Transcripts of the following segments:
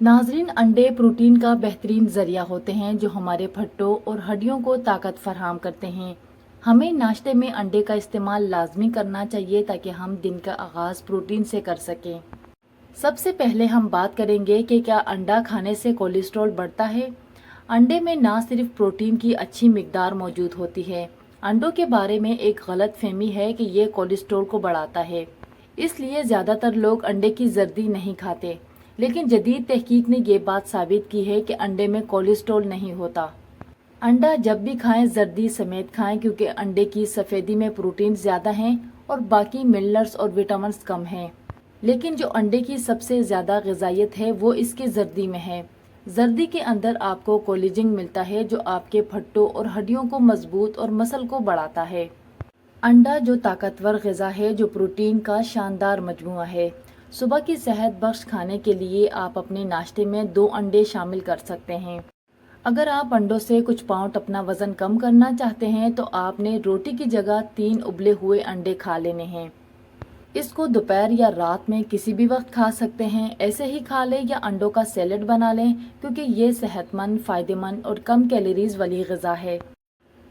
नाजरीन, अंडे प्रोटीन का बेहतरीन जरिया होते हैं जो हमारे फट्टों और हड्डियों को ताकत फराहम करते हैं। हमें नाश्ते में अंडे का इस्तेमाल लाजमी करना चाहिए ताकि हम दिन का आगाज प्रोटीन से कर सकें। सबसे पहले हम बात करेंगे कि क्या अंडा खाने से कोलेस्ट्रॉल बढ़ता है। अंडे में ना सिर्फ प्रोटीन की अच्छी मिकदार मौजूद होती है, अंडों के बारे में एक गलत फहमी है कि ये कोलेस्ट्रॉल को बढ़ाता है, इसलिए ज्यादातर लोग अंडे की जर्दी नहीं खाते। लेकिन जदीद तहकीक ने ये बात साबित की है कि अंडे में कोलेस्ट्रॉल नहीं होता। अंडा जब भी खाएं जर्दी समेत खाएं, क्योंकि अंडे की सफ़ेदी में प्रोटीन ज़्यादा हैं और बाकी मिनरल्स और विटामिन कम हैं। लेकिन जो अंडे की सबसे ज़्यादा ग़िज़ाइयत है वो इसकी जर्दी में है। जर्दी के अंदर आपको कोलेजन मिलता है जो आपके फट्टों और हड्डियों को मजबूत और मसल को बढ़ाता है। अंडा जो ताकतवर ग़िज़ा है जो प्रोटीन का शानदार मजमुआ है। सुबह की सेहत बख्श खाने के लिए आप अपने नाश्ते में 2 अंडे शामिल कर सकते हैं। अगर आप अंडों से कुछ पाउंड अपना वजन कम करना चाहते हैं तो आपने रोटी की जगह 3 उबले हुए अंडे खा लेने हैं। इसको दोपहर या रात में किसी भी वक्त खा सकते हैं। ऐसे ही खा लें या अंडों का सैलेड बना लें, क्योंकि ये सेहतमंद, फायदेमंद और कम कैलोरीज वाली ग़िज़ा है।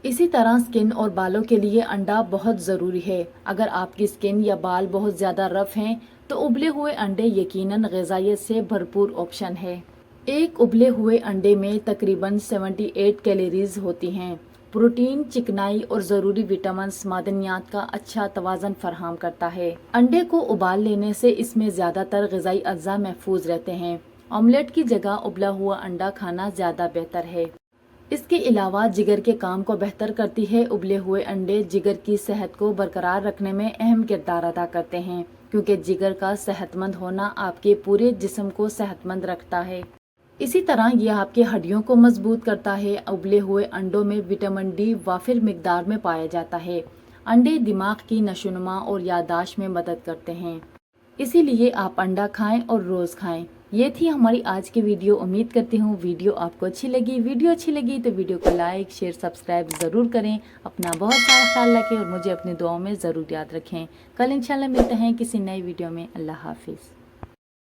इसी तरह स्किन और बालों के लिए अंडा बहुत ज़रूरी है। अगर आपकी स्किन या बाल बहुत ज़्यादा रफ हैं तो उबले हुए अंडे यकीनन ग़िज़ाइयत से भरपूर ऑप्शन है। एक उबले हुए अंडे में तकरीबन 78 कैलोरीज होती हैं। प्रोटीन, चिकनाई और ज़रूरी विटामिन, मादनियात का अच्छा तवाज़न फराहम करता है। अंडे को उबाल लेने से इसमें ज़्यादातर ग़िज़ाई अज्जा महफूज रहते हैं। ऑमलेट की जगह उबला हुआ अंडा खाना ज़्यादा बेहतर है। इसके अलावा जिगर के काम को बेहतर करती है। उबले हुए अंडे जिगर की सेहत को बरकरार रखने में अहम किरदार अदा करते हैं, क्योंकि जिगर का सेहतमंद होना आपके पूरे जिस्म को सेहतमंद रखता है। इसी तरह यह आपकी हड्डियों को मजबूत करता है। उबले हुए अंडों में विटामिन डी वाफिर मिकदार में पाया जाता है। अंडे दिमाग की नशोनुमा और याददाश्त में मदद करते हैं, इसीलिए आप अंडा खाएं और रोज़ खाएं। ये थी हमारी आज की वीडियो। उम्मीद करती हूँ वीडियो आपको अच्छी लगी। वीडियो अच्छी लगी तो वीडियो को लाइक, शेयर, सब्सक्राइब ज़रूर करें। अपना बहुत सारा ख्याल रखें और मुझे अपनी दुआओं में ज़रूर याद रखें। कल इंशाल्लाह मिलते हैं किसी नई वीडियो में। अल्लाह हाफिज़।